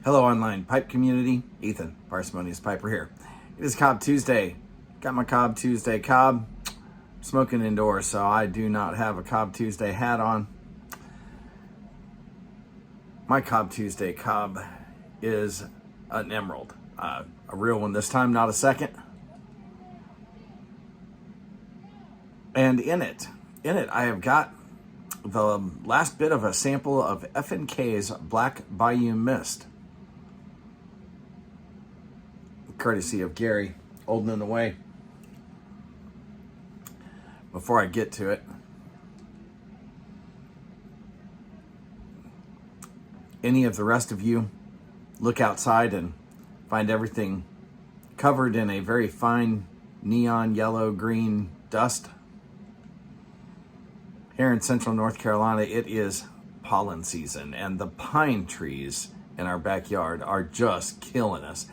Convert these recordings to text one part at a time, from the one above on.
Hello, online pipe community. Ethan, Parsimonious Piper here. It is Cobb Tuesday. Got my Cobb Tuesday cob. Smoking indoors, so I do not have a Cobb Tuesday hat on. My Cobb Tuesday cob is an emerald. A real one this time, not a second. And in it, I have got the last bit of a sample of F&K's Black Bayou Mist, courtesy of Gary, Olden and Away. Before I get to it, any of the rest of you look outside and find everything covered in a very fine neon yellow green dust? Here in central North Carolina, it is pollen season, and the pine trees in our backyard are just killing us.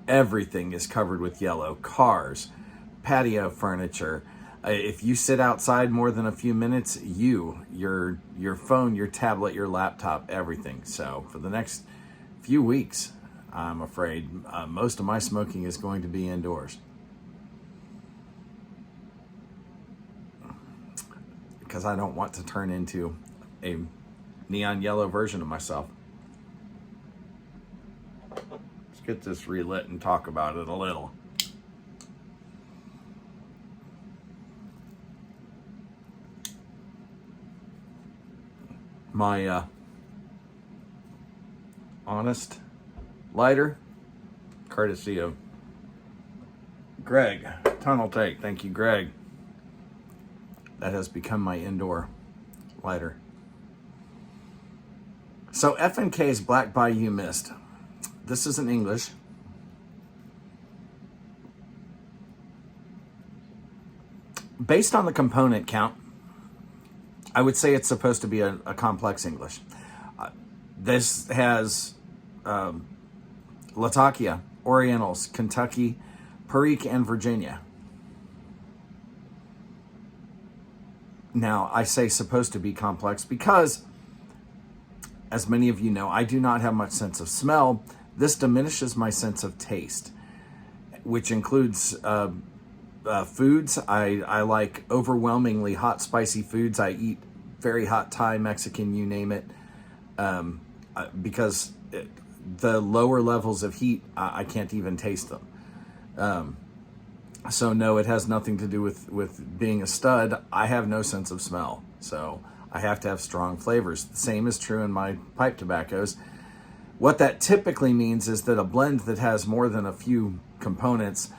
Everything is covered with yellow. Cars, patio furniture. If you sit outside more than a few minutes, your phone, your tablet, your laptop, everything. So for the next few weeks, I'm afraid most of my smoking is going to be indoors, because I don't want to turn into a neon yellow version of myself. Let's get this relit and talk about it a little. My Honest lighter, courtesy of Greg, Tunnel Take. Thank you, Greg. That has become my indoor lighter. So F&K's Black Bayou Mist. This is in English. Based on the component count, I would say it's supposed to be a complex English. This has Latakia, Orientals, Kentucky, Perique, and Virginia. Now, I say supposed to be complex because, as many of you know, I do not have much sense of smell. This diminishes my sense of taste, which includes foods. I like overwhelmingly hot, spicy foods. I eat very hot Thai, Mexican, you name it, because the lower levels of heat, I can't even taste them. So no, it has nothing to do with being a stud. I have no sense of smell, so I have to have strong flavors. The same is true in my pipe tobaccos. What that typically means is that a blend that has more than a few components,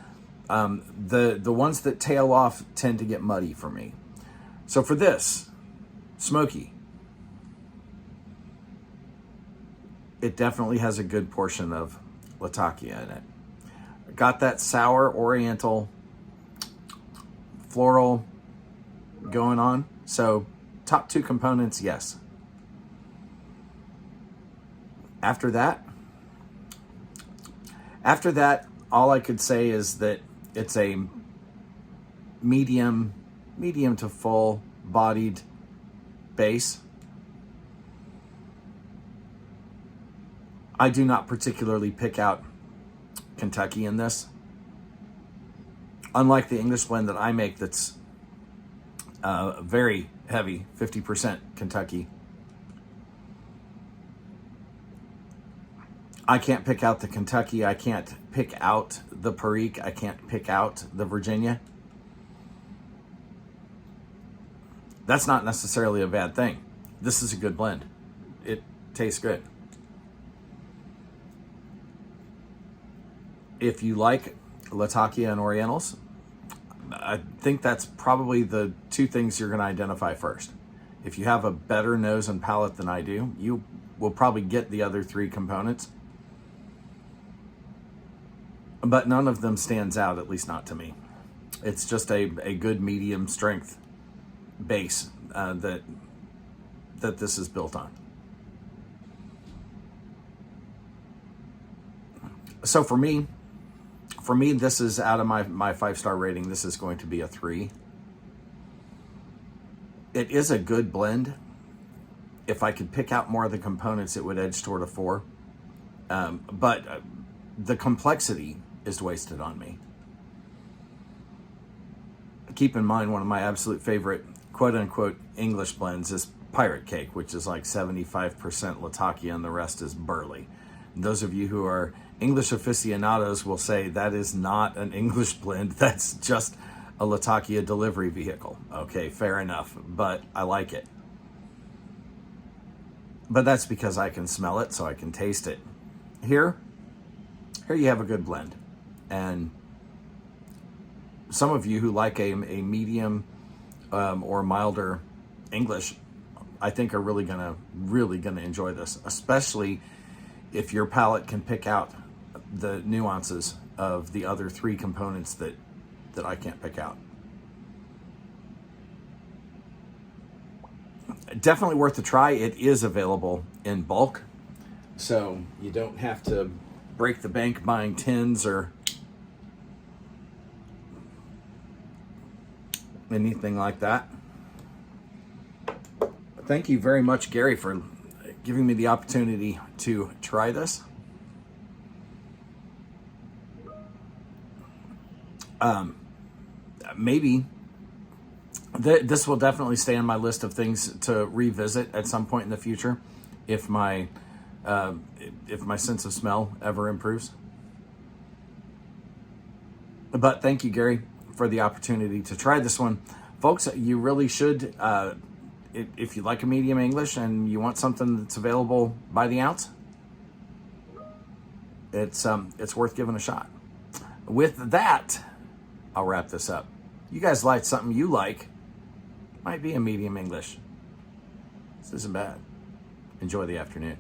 the ones that tail off tend to get muddy for me. So for this, smoky, it definitely has a good portion of Latakia in it. Got that sour Oriental floral going on. So top two components, yes. After that, all I could say is that it's a medium to full bodied base. I do not particularly pick out Kentucky in this. Unlike the English blend that I make, that's very heavy, 50% Kentucky. I can't pick out the Kentucky. I can't pick out the Perique. I can't pick out the Virginia. That's not necessarily a bad thing. This is a good blend. It tastes good. If you like Latakia and Orientals, I think that's probably the two things you're going to identify first. If you have a better nose and palate than I do, you will probably get the other three components. But none of them stands out, at least not to me. It's just a good medium strength base that this is built on. So for me, this is out of my 5-star rating. This is going to be a 3. It is a good blend. If I could pick out more of the components, it would edge toward a 4. But the complexity is wasted on me. Keep in mind, one of my absolute favorite quote unquote English blends is Pirate Cake, which is like 75% Latakia and the rest is Burley. Those of you who are English aficionados will say that is not an English blend. That's just a Latakia delivery vehicle. Okay, fair enough, but I like it. But that's because I can smell it, so I can taste it. Here you have a good blend. And some of you who like a medium or milder English, I think are really gonna enjoy this, especially if your palate can pick out the nuances of the other three components that I can't pick out. Definitely worth a try. It is available in bulk, so you don't have to break the bank buying tins or anything like that. Thank you very much, Gary, for giving me the opportunity to try this. Maybe this will definitely stay on my list of things to revisit at some point in the future if my sense of smell ever improves. But thank you, Gary, for the opportunity to try this one. Folks, you really should, if you like a medium English and you want something that's available by the ounce, it's worth giving a shot. With that, I'll wrap this up. You guys like something you like, might be a medium English. This isn't bad. Enjoy the afternoon.